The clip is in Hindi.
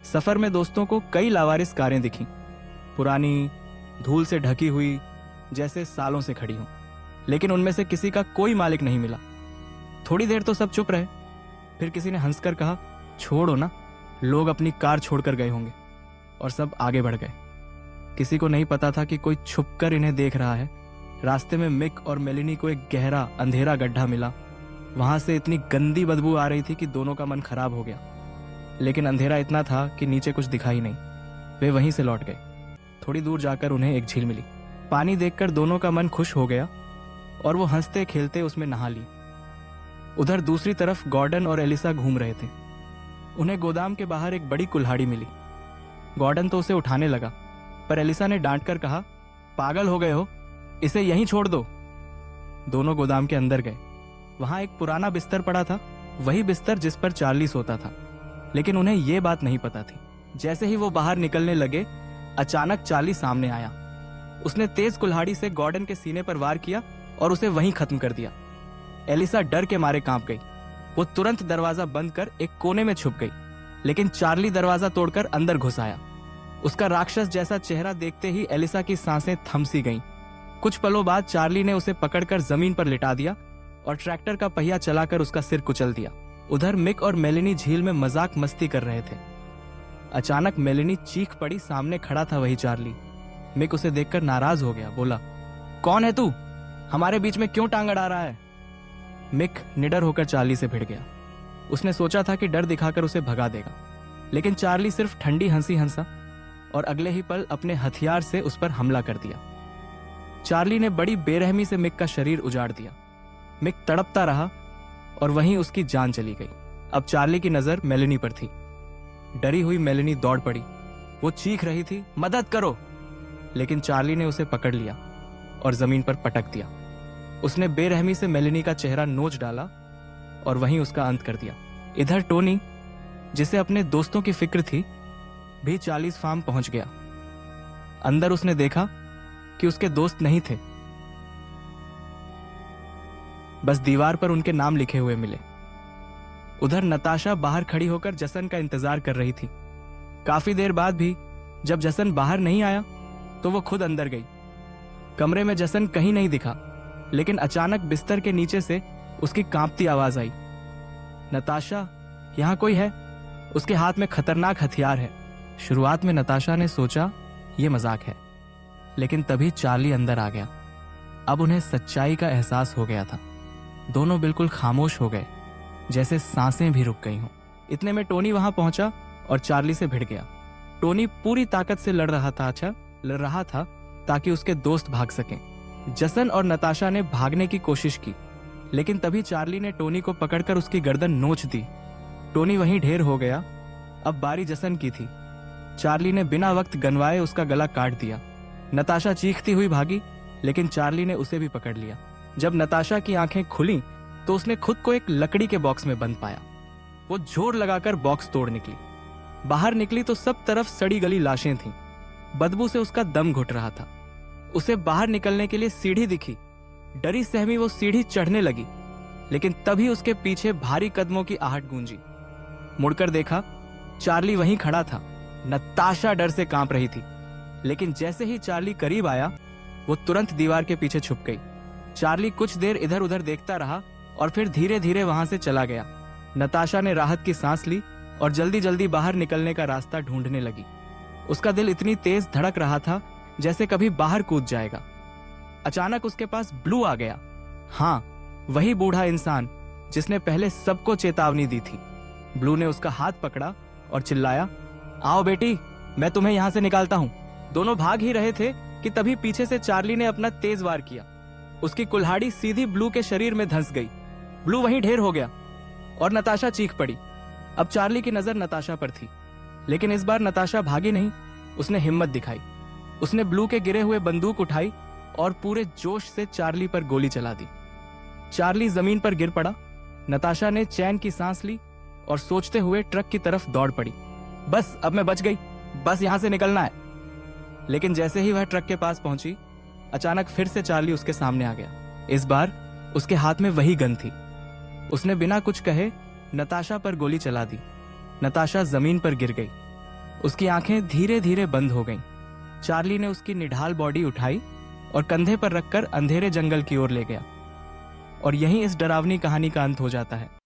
सफर में दोस्तों को कई लावारिस कारें दिखी, पुरानी, धूल से ढकी हुई, जैसे सालों से खड़ी हों। लेकिन उनमें से किसी का कोई मालिक नहीं मिला। थोड़ी देर तो सब चुप रहे। फिर किसी ने हंसकर कहा, छोड़ो ना, लोग अपनी कार छोड़कर गए होंगे। और सब आगे बढ़ गए। किसी को नहीं पता था कि कोई छुपकर इन्हें देख रहा है। रास्ते में मिक और मेलिनी को एक गहरा अंधेरा गड्ढा मिला। वहां से इतनी गंदी बदबू आ रही थी कि दोनों का मन खराब हो गया। लेकिन अंधेरा इतना था कि नीचे कुछ दिखाई नहीं। वे वहीं से लौट गए। थोड़ी दूर जाकर उन्हें एक झील मिली। पानी देखकर दोनों का मन खुश हो गया और वो हंसते खेलते उसमें नहा ली। उधर दूसरी तरफ गॉर्डन और एलिसा घूम रहे थे। उन्हें गोदाम के बाहर एक बड़ी कुल्हाड़ी मिली। गॉर्डन तो उसे उठाने लगा, पर एलिसा ने डांट कर कहा, पागल हो गए हो, इसे यहीं छोड़ दो। दोनों गोदाम के अंदर गए। वहां एक पुराना बिस्तर पड़ा था, वही बिस्तर जिस पर चार्ली सोता था। लेकिन उन्हें यह बात नहीं पता थी। जैसे ही वो बाहर निकलने लगे, अचानक चार्ली सामने आया। उसने तेज कुल्हाड़ी से गॉर्डन के सीने पर वार किया और उसे वहीं खत्म कर दिया। एलिसा डर के मारे कांप गई। वो तुरंत दरवाजा बंद कर एक कोने में छुप गई। लेकिन चार्ली दरवाजा तोड़कर अंदर घुस आया। उसका राक्षस जैसा चेहरा देखते ही एलिसा की सांसें थम सी गईं। कुछ पलों बाद चार्ली ने उसे पकड़कर जमीन पर लिटा दिया और ट्रैक्टर का पहिया चलाकर उसका सिर कुचल दिया। उधर मिक और मेलिनी झील में मजाक मस्ती कर रहे थे। अचानक मेलिनी चीख पड़ी। सामने खड़ा था वही चार्ली। मिक उसे देखकर नाराज हो गया, बोला, कौन है तू? हमारे बीच में क्यों टांग अड़ा रहा है? मिक निडर होकर चार्ली से भिड़ गया। उसने सोचा था कि डर दिखाकर उसे भगा देगा, लेकिन चार्ली सिर्फ ठंडी हंसी हंसा और अगले ही पल अपने हथियार से उस पर हमला कर दिया। चार्ली ने बड़ी बेरहमी से मिक का शरीर उजाड़ दिया। मिक तड़पता रहा और वहीं उसकी जान चली गई। अब चार्ली की नजर मेलिनी पर थी। डरी हुई मेलिनी दौड़ पड़ी। वो चीख रही थी, मदद करो। लेकिन चार्ली ने उसे पकड़ लिया और जमीन पर पटक दिया। उसने बेरहमी से मेलिनी का चेहरा नोच डाला और वहीं उसका अंत कर दिया। इधर टोनी, जिसे अपने दोस्तों की फिक्र थी, भी 40 फार्म पहुंच गया। अंदर उसने देखा कि उसके दोस्त नहीं थे, बस दीवार पर उनके नाम लिखे हुए मिले। उधर नताशा बाहर खड़ी होकर जसन का इंतजार कर रही थी। काफी देर बाद भी जब जसन बाहर नहीं आया तो वो खुद अंदर गई। कमरे में जसन कहीं नहीं दिखा, लेकिन अचानक बिस्तर के नीचे से उसकी कांपती आवाज आई, नताशा, यहां कोई है? उसके हाथ में खतरनाक हथियार है। शुरुआत में नताशा ने सोचा यह मजाक है, लेकिन तभी चार्ली अंदर आ गया। अब उन्हें सच्चाई का एहसास हो गया था। दोनों बिल्कुल खामोश हो गए, जैसे सांसें भी रुक गई हों। इतने में टोनी वहां पहुंचा और चार्ली से भिड़ गया। टोनी पूरी ताकत से लड़ रहा था ताकि उसके दोस्त भाग सकें। जसन और नताशा ने भागने की कोशिश की, लेकिन तभी चार्ली ने टोनी को पकड़कर उसकी गर्दन नोच दी। टोनी वहीं ढेर हो गया। अब बारी जसन की थी। चार्ली ने बिना वक्त गनवाए उसका गला काट दिया। नताशा चीखती हुई भागी, लेकिन चार्ली ने उसे भी पकड़ लिया। जब नताशा की आंखें खुली तो उसने खुद को एक लकड़ी के बॉक्स में बंद पाया। वो जोर लगाकर बॉक्स तोड़ निकली। बाहर निकली तो सब तरफ सड़ी गली लाशें थीं। बदबू से उसका दम घुट रहा था। उसे बाहर निकलने के लिए सीढ़ी दिखी। डरी सहमी वो सीढ़ी चढ़ने लगी, लेकिन तभी उसके पीछे भारी कदमों की आहट गूंजी। मुड़कर देखा, चार्ली वहीं खड़ा था। नताशा डर से कांप रही थी, लेकिन जैसे ही चार्ली करीब आया, वो तुरंत दीवार के पीछे छुप गई। चार्ली कुछ देर इधर उधर देखता रहा और फिर धीरे धीरे वहां से चला गया। नताशा ने राहत की सांस ली और जल्दी जल्दी बाहर निकलने का रास्ता ढूंढने लगी। उसका दिल इतनी तेज धड़क रहा था जैसे कभी बाहर कूद जाएगा। अचानक उसके पास ब्लू आ गया। हाँ, वही बूढ़ा इंसान जिसने पहले सबको चेतावनी दी थी। ब्लू ने उसका हाथ पकड़ा और चिल्लाया, आओ बेटी, मैं तुम्हें यहां से निकालता हूं। दोनों भाग ही रहे थे कि तभी पीछे से चार्ली ने अपना तेज वार किया। उसकी कुल्हाड़ी सीधी ब्लू के शरीर में धंस गई। ब्लू वहीं ढेर हो गया और नताशा चीख पड़ी। अब चार्ली की नजर नताशा पर थी, लेकिन इस बार नताशा भागी नहीं। उसने हिम्मत दिखाई। उसने ब्लू के गिरे हुए बंदूक उठाई और पूरे जोश से चार्ली पर गोली चला दी। चार्ली जमीन पर गिर पड़ा। नताशा ने चैन की सांस ली और सोचते हुए ट्रक की तरफ दौड़ पड़ी। बस अब मैं बच गई, बस यहां से निकलना है। लेकिन जैसे ही वह ट्रक के पास पहुंची, अचानक फिर से चार्ली उसके सामने आ गया। इस बार उसके हाथ में वही गन थी। उसने बिना कुछ कहे नताशा पर गोली चला दी। नताशा जमीन पर गिर गई। उसकी आंखें धीरे धीरे बंद हो गईं। चार्ली ने उसकी निढाल बॉडी उठाई और कंधे पर रखकर अंधेरे जंगल की ओर ले गया। और यहीं इस डरावनी कहानी का अंत हो जाता है।